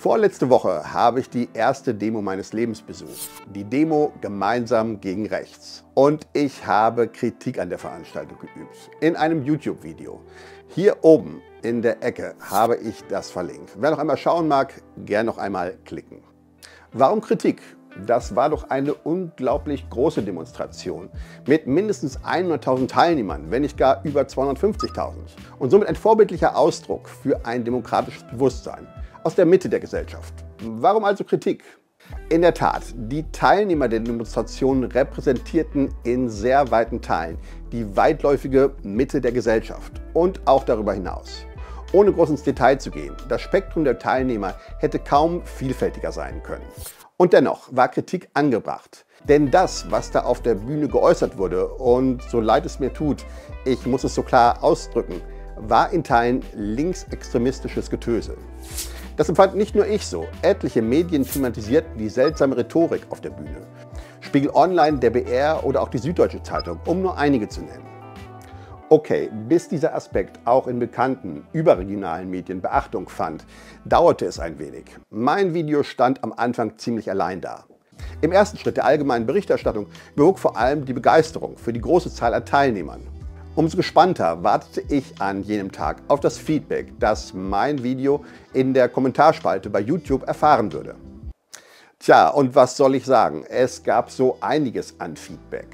Vorletzte Woche habe ich die erste Demo meines Lebens besucht. Die Demo Gemeinsam gegen Rechts. Und ich habe Kritik an der Veranstaltung geübt. In einem YouTube-Video. Hier oben in der Ecke habe ich das verlinkt. Wer noch einmal schauen mag, gern noch einmal klicken. Warum Kritik? Das war doch eine unglaublich große Demonstration mit mindestens 100.000 Teilnehmern, wenn nicht gar über 250.000. Und somit ein vorbildlicher Ausdruck für ein demokratisches Bewusstsein aus der Mitte der Gesellschaft. Warum also Kritik? In der Tat, die Teilnehmer der Demonstration repräsentierten in sehr weiten Teilen die weitläufige Mitte der Gesellschaft und auch darüber hinaus. Ohne groß ins Detail zu gehen, das Spektrum der Teilnehmer hätte kaum vielfältiger sein können. Und dennoch war Kritik angebracht. Denn das, was da auf der Bühne geäußert wurde, und so leid es mir tut, ich muss es so klar ausdrücken, war in Teilen linksextremistisches Getöse. Das empfand nicht nur ich so. Etliche Medien thematisierten die seltsame Rhetorik auf der Bühne. Spiegel Online, der BR oder auch die Süddeutsche Zeitung, um nur einige zu nennen. Okay, bis dieser Aspekt auch in bekannten, überregionalen Medien Beachtung fand, dauerte es ein wenig. Mein Video stand am Anfang ziemlich allein da. Im ersten Schritt der allgemeinen Berichterstattung bewog vor allem die Begeisterung für die große Zahl an Teilnehmern. Umso gespannter wartete ich an jenem Tag auf das Feedback, das mein Video in der Kommentarspalte bei YouTube erfahren würde. Tja, und was soll ich sagen? Es gab so einiges an Feedback.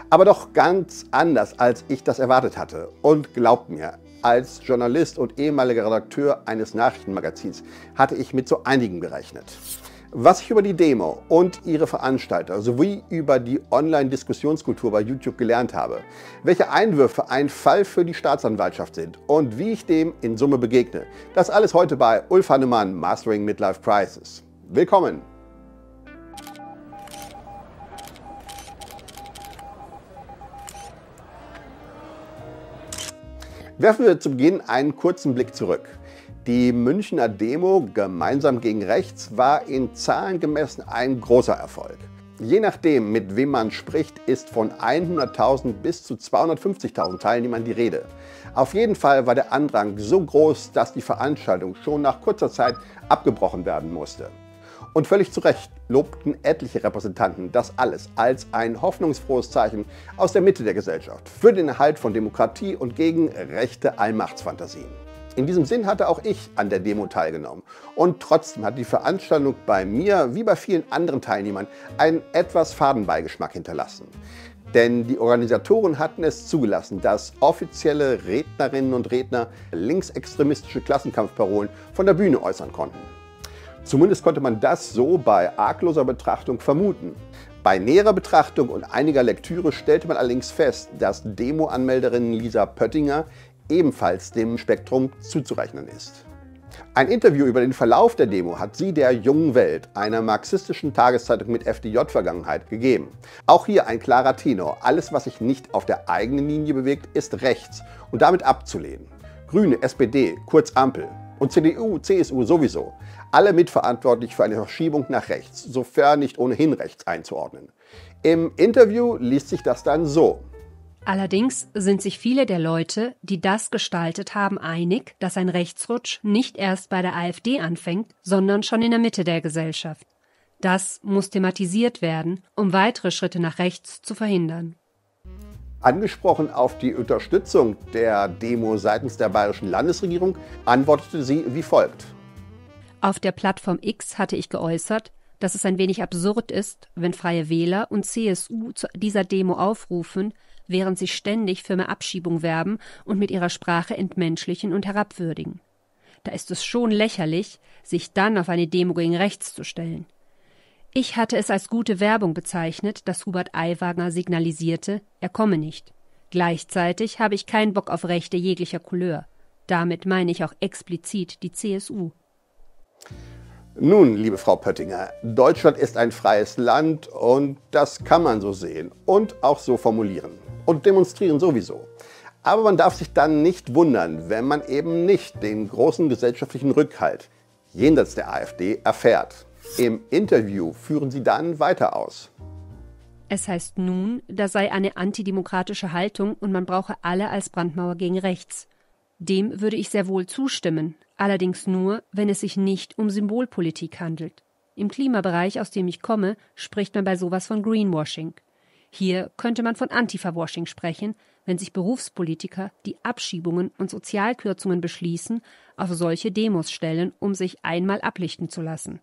Aber doch ganz anders, als ich das erwartet hatte. Und glaubt mir, als Journalist und ehemaliger Redakteur eines Nachrichtenmagazins hatte ich mit so einigen gerechnet. Was ich über die Demo und ihre Veranstalter sowie über die Online-Diskussionskultur bei YouTube gelernt habe, welche Einwürfe ein Fall für die Staatsanwaltschaft sind und wie ich dem in Summe begegne, das alles heute bei Ulf Hannemann, Mastering Midlife Crisis. Willkommen! Werfen wir zu Beginn einen kurzen Blick zurück. Die Münchner Demo Gemeinsam gegen Rechts war in Zahlen gemessen ein großer Erfolg. Je nachdem, mit wem man spricht, ist von 100.000 bis zu 250.000 Teilnehmern die Rede. Auf jeden Fall war der Andrang so groß, dass die Veranstaltung schon nach kurzer Zeit abgebrochen werden musste. Und völlig zu Recht lobten etliche Repräsentanten das alles als ein hoffnungsfrohes Zeichen aus der Mitte der Gesellschaft für den Erhalt von Demokratie und gegen rechte Allmachtsfantasien. In diesem Sinn hatte auch ich an der Demo teilgenommen. Und trotzdem hat die Veranstaltung bei mir, wie bei vielen anderen Teilnehmern, einen etwas faden Beigeschmack hinterlassen. Denn die Organisatoren hatten es zugelassen, dass offizielle Rednerinnen und Redner linksextremistische Klassenkampfparolen von der Bühne äußern konnten. Zumindest konnte man das so bei argloser Betrachtung vermuten. Bei näherer Betrachtung und einiger Lektüre stellte man allerdings fest, dass Demo-Anmelderin Lisa Pöttinger ebenfalls dem Spektrum zuzurechnen ist. Ein Interview über den Verlauf der Demo hat sie der Jungen Welt, einer marxistischen Tageszeitung mit FDJ-Vergangenheit, gegeben. Auch hier ein klarer Tenor: Alles, was sich nicht auf der eigenen Linie bewegt, ist rechts und damit abzulehnen. Grüne, SPD, kurz Ampel und CDU, CSU sowieso, alle mitverantwortlich für eine Verschiebung nach rechts, sofern nicht ohnehin rechts einzuordnen. Im Interview liest sich das dann so: Allerdings sind sich viele der Leute, die das gestaltet haben, einig, dass ein Rechtsrutsch nicht erst bei der AfD anfängt, sondern schon in der Mitte der Gesellschaft. Das muss thematisiert werden, um weitere Schritte nach rechts zu verhindern. Angesprochen auf die Unterstützung der Demo seitens der bayerischen Landesregierung, antwortete sie wie folgt. Auf der Plattform X hatte ich geäußert, dass es ein wenig absurd ist, wenn Freie Wähler und CSU zu dieser Demo aufrufen, während sie ständig für mehr Abschiebung werben und mit ihrer Sprache entmenschlichen und herabwürdigen. Da ist es schon lächerlich, sich dann auf eine Demo gegen rechts zu stellen. Ich hatte es als gute Werbung bezeichnet, dass Hubert Aiwanger signalisierte, er komme nicht. Gleichzeitig habe ich keinen Bock auf Rechte jeglicher Couleur. Damit meine ich auch explizit die CSU. Nun, liebe Frau Pöttinger, Deutschland ist ein freies Land und das kann man so sehen und auch so formulieren und demonstrieren sowieso. Aber man darf sich dann nicht wundern, wenn man eben nicht den großen gesellschaftlichen Rückhalt jenseits der AfD erfährt. Im Interview führen sie dann weiter aus. Es heißt nun, da sei eine antidemokratische Haltung und man brauche alle als Brandmauer gegen rechts. Dem würde ich sehr wohl zustimmen. Allerdings nur, wenn es sich nicht um Symbolpolitik handelt. Im Klimabereich, aus dem ich komme, spricht man bei sowas von Greenwashing. Hier könnte man von Antifa-Washing sprechen, wenn sich Berufspolitiker, die Abschiebungen und Sozialkürzungen beschließen, auf solche Demos stellen, um sich einmal ablichten zu lassen.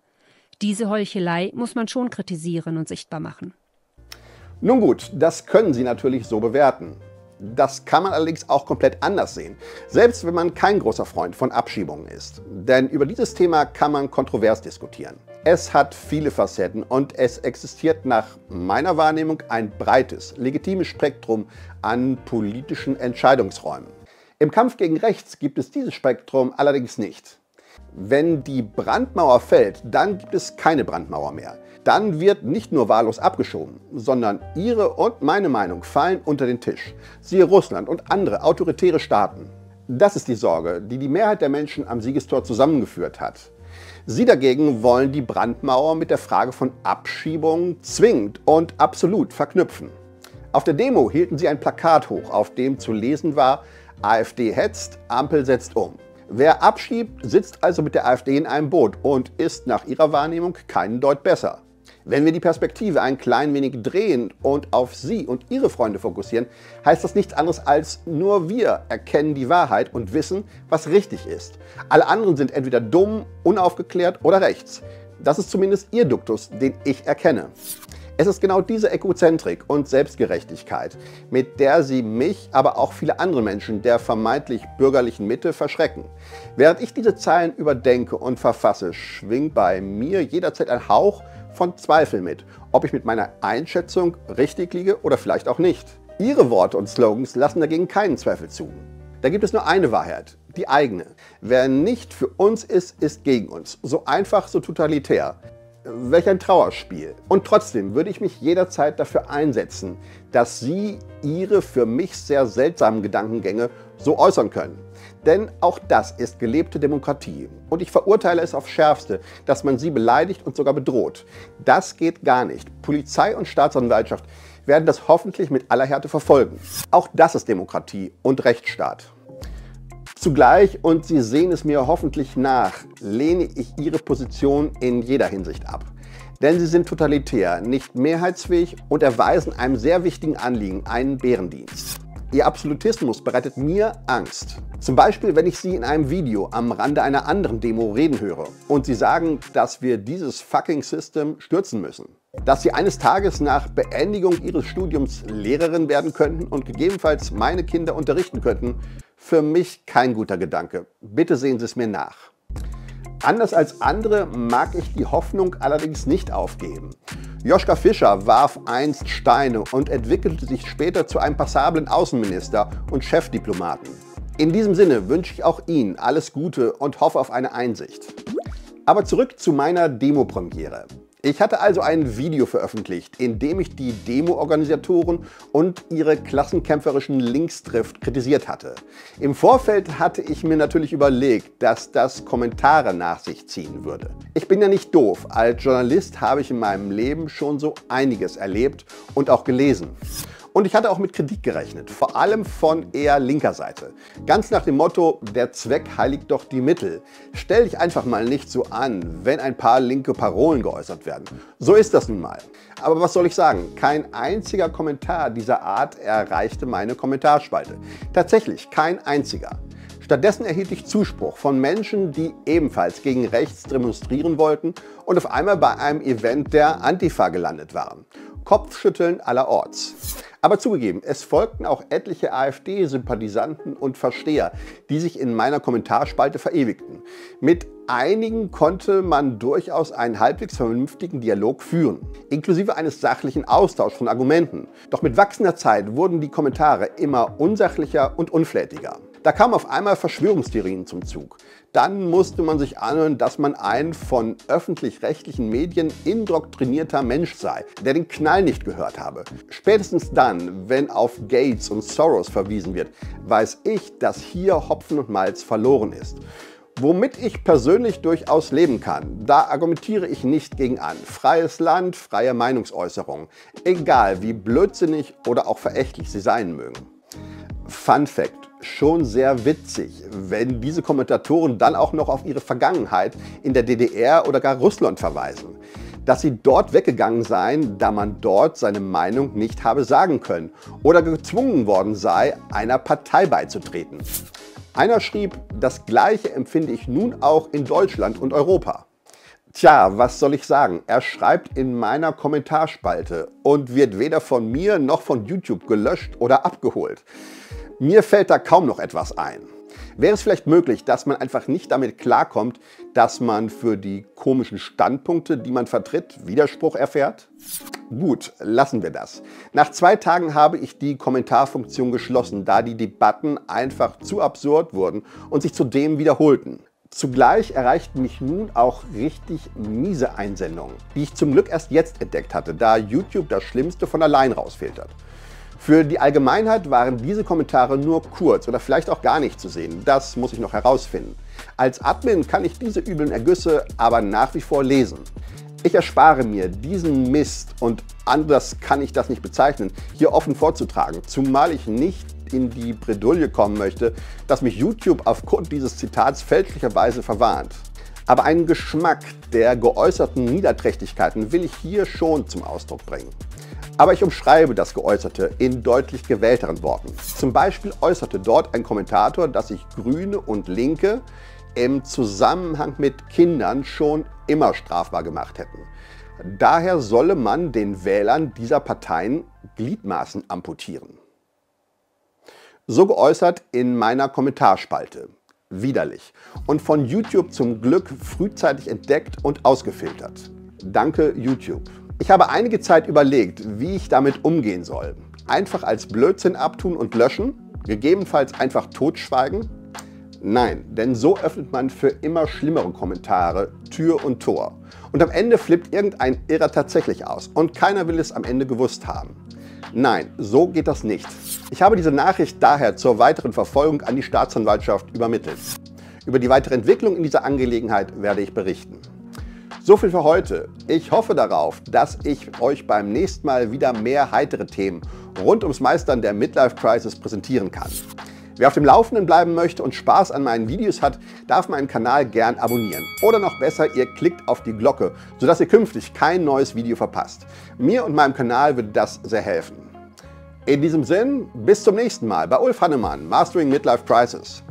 Diese Heuchelei muss man schon kritisieren und sichtbar machen. Nun gut, das können Sie natürlich so bewerten. Das kann man allerdings auch komplett anders sehen, selbst wenn man kein großer Freund von Abschiebungen ist. Denn über dieses Thema kann man kontrovers diskutieren. Es hat viele Facetten und es existiert nach meiner Wahrnehmung ein breites, legitimes Spektrum an politischen Entscheidungsräumen. Im Kampf gegen rechts gibt es dieses Spektrum allerdings nicht. Wenn die Brandmauer fällt, dann gibt es keine Brandmauer mehr. Dann wird nicht nur wahllos abgeschoben, sondern Ihre und meine Meinung fallen unter den Tisch. Siehe Russland und andere autoritäre Staaten. Das ist die Sorge, die die Mehrheit der Menschen am Siegestor zusammengeführt hat. Sie dagegen wollen die Brandmauer mit der Frage von Abschiebung zwingend und absolut verknüpfen. Auf der Demo hielten sie ein Plakat hoch, auf dem zu lesen war: AfD hetzt, Ampel setzt um. Wer abschiebt, sitzt also mit der AfD in einem Boot und ist nach ihrer Wahrnehmung keinen Deut besser. Wenn wir die Perspektive ein klein wenig drehen und auf Sie und Ihre Freunde fokussieren, heißt das nichts anderes als: nur wir erkennen die Wahrheit und wissen, was richtig ist. Alle anderen sind entweder dumm, unaufgeklärt oder rechts. Das ist zumindest Ihr Duktus, den ich erkenne. Es ist genau diese Egozentrik und Selbstgerechtigkeit, mit der Sie mich, aber auch viele andere Menschen der vermeintlich bürgerlichen Mitte verschrecken. Während ich diese Zeilen überdenke und verfasse, schwingt bei mir jederzeit ein Hauch von Zweifel mit, ob ich mit meiner Einschätzung richtig liege oder vielleicht auch nicht. Ihre Worte und Slogans lassen dagegen keinen Zweifel zu. Da gibt es nur eine Wahrheit, die eigene. Wer nicht für uns ist, ist gegen uns. So einfach, so totalitär. Welch ein Trauerspiel. Und trotzdem würde ich mich jederzeit dafür einsetzen, dass Sie Ihre für mich sehr seltsamen Gedankengänge so äußern können. Denn auch das ist gelebte Demokratie. Und ich verurteile es aufs Schärfste, dass man Sie beleidigt und sogar bedroht. Das geht gar nicht. Polizei und Staatsanwaltschaft werden das hoffentlich mit aller Härte verfolgen. Auch das ist Demokratie und Rechtsstaat. Zugleich, und Sie sehen es mir hoffentlich nach, lehne ich Ihre Position in jeder Hinsicht ab. Denn Sie sind totalitär, nicht mehrheitsfähig und erweisen einem sehr wichtigen Anliegen einen Bärendienst. Ihr Absolutismus bereitet mir Angst. Zum Beispiel, wenn ich Sie in einem Video am Rande einer anderen Demo reden höre und Sie sagen, dass wir dieses fucking System stürzen müssen. Dass Sie eines Tages nach Beendigung Ihres Studiums Lehrerin werden könnten und gegebenenfalls meine Kinder unterrichten könnten, für mich kein guter Gedanke. Bitte sehen Sie es mir nach. Anders als andere mag ich die Hoffnung allerdings nicht aufgeben. Joschka Fischer warf einst Steine und entwickelte sich später zu einem passablen Außenminister und Chefdiplomaten. In diesem Sinne wünsche ich auch Ihnen alles Gute und hoffe auf eine Einsicht. Aber zurück zu meiner Demo-Premiere. Ich hatte also ein Video veröffentlicht, in dem ich die Demo-Organisatoren und ihre klassenkämpferischen Linksdrift kritisiert hatte. Im Vorfeld hatte ich mir natürlich überlegt, dass das Kommentare nach sich ziehen würde. Ich bin ja nicht doof. Als Journalist habe ich in meinem Leben schon so einiges erlebt und auch gelesen. Und ich hatte auch mit Kritik gerechnet, vor allem von eher linker Seite. Ganz nach dem Motto: der Zweck heiligt doch die Mittel. Stell dich einfach mal nicht so an, wenn ein paar linke Parolen geäußert werden. So ist das nun mal. Aber was soll ich sagen? Kein einziger Kommentar dieser Art erreichte meine Kommentarspalte. Tatsächlich kein einziger. Stattdessen erhielt ich Zuspruch von Menschen, die ebenfalls gegen rechts demonstrieren wollten und auf einmal bei einem Event der Antifa gelandet waren. Kopfschütteln allerorts. Aber zugegeben, es folgten auch etliche AfD-Sympathisanten und Versteher, die sich in meiner Kommentarspalte verewigten. Mit einigen konnte man durchaus einen halbwegs vernünftigen Dialog führen, inklusive eines sachlichen Austauschs von Argumenten. Doch mit wachsender Zeit wurden die Kommentare immer unsachlicher und unflätiger. Da kamen auf einmal Verschwörungstheorien zum Zug. Dann musste man sich anhören, dass man ein von öffentlich-rechtlichen Medien indoktrinierter Mensch sei, der den Knall nicht gehört habe. Spätestens dann, wenn auf Gates und Soros verwiesen wird, weiß ich, dass hier Hopfen und Malz verloren ist. Womit ich persönlich durchaus leben kann, da argumentiere ich nicht gegen an. Freies Land, freie Meinungsäußerung, egal wie blödsinnig oder auch verächtlich sie sein mögen. Fun Fact: Schon sehr witzig, wenn diese Kommentatoren dann auch noch auf ihre Vergangenheit in der DDR oder gar Russland verweisen. Dass sie dort weggegangen seien, da man dort seine Meinung nicht habe sagen können oder gezwungen worden sei, einer Partei beizutreten. Einer schrieb, das Gleiche empfinde ich nun auch in Deutschland und Europa. Tja, was soll ich sagen? Er schreibt in meiner Kommentarspalte und wird weder von mir noch von YouTube gelöscht oder abgeholt. Mir fällt da kaum noch etwas ein. Wäre es vielleicht möglich, dass man einfach nicht damit klarkommt, dass man für die komischen Standpunkte, die man vertritt, Widerspruch erfährt? Gut, lassen wir das. Nach 2 Tagen habe ich die Kommentarfunktion geschlossen, da die Debatten einfach zu absurd wurden und sich zudem wiederholten. Zugleich erreichten mich nun auch richtig miese Einsendungen, die ich zum Glück erst jetzt entdeckt hatte, da YouTube das Schlimmste von allein rausfiltert. Für die Allgemeinheit waren diese Kommentare nur kurz oder vielleicht auch gar nicht zu sehen. Das muss ich noch herausfinden. Als Admin kann ich diese üblen Ergüsse aber nach wie vor lesen. Ich erspare mir diesen Mist, und anders kann ich das nicht bezeichnen, hier offen vorzutragen, zumal ich nicht in die Bredouille kommen möchte, dass mich YouTube aufgrund dieses Zitats fälschlicherweise verwarnt. Aber einen Geschmack der geäußerten Niederträchtigkeiten will ich hier schon zum Ausdruck bringen. Aber ich umschreibe das Geäußerte in deutlich gewählteren Worten. Zum Beispiel äußerte dort ein Kommentator, dass sich Grüne und Linke im Zusammenhang mit Kindern schon immer strafbar gemacht hätten. Daher solle man den Wählern dieser Parteien Gliedmaßen amputieren. So geäußert in meiner Kommentarspalte. Widerlich. Und von YouTube zum Glück frühzeitig entdeckt und ausgefiltert. Danke YouTube. Ich habe einige Zeit überlegt, wie ich damit umgehen soll. Einfach als Blödsinn abtun und löschen? Gegebenenfalls einfach totschweigen? Nein, denn so öffnet man für immer schlimmere Kommentare Tür und Tor. Und am Ende flippt irgendein Irrer tatsächlich aus und keiner will es am Ende gewusst haben. Nein, so geht das nicht. Ich habe diese Nachricht daher zur weiteren Verfolgung an die Staatsanwaltschaft übermittelt. Über die weitere Entwicklung in dieser Angelegenheit werde ich berichten. So viel für heute. Ich hoffe darauf, dass ich euch beim nächsten Mal wieder mehr heitere Themen rund ums Meistern der Midlife Crisis präsentieren kann. Wer auf dem Laufenden bleiben möchte und Spaß an meinen Videos hat, darf meinen Kanal gern abonnieren. Oder noch besser, ihr klickt auf die Glocke, sodass ihr künftig kein neues Video verpasst. Mir und meinem Kanal würde das sehr helfen. In diesem Sinn, bis zum nächsten Mal bei Ulf Hannemann, Mastering Midlife Crisis.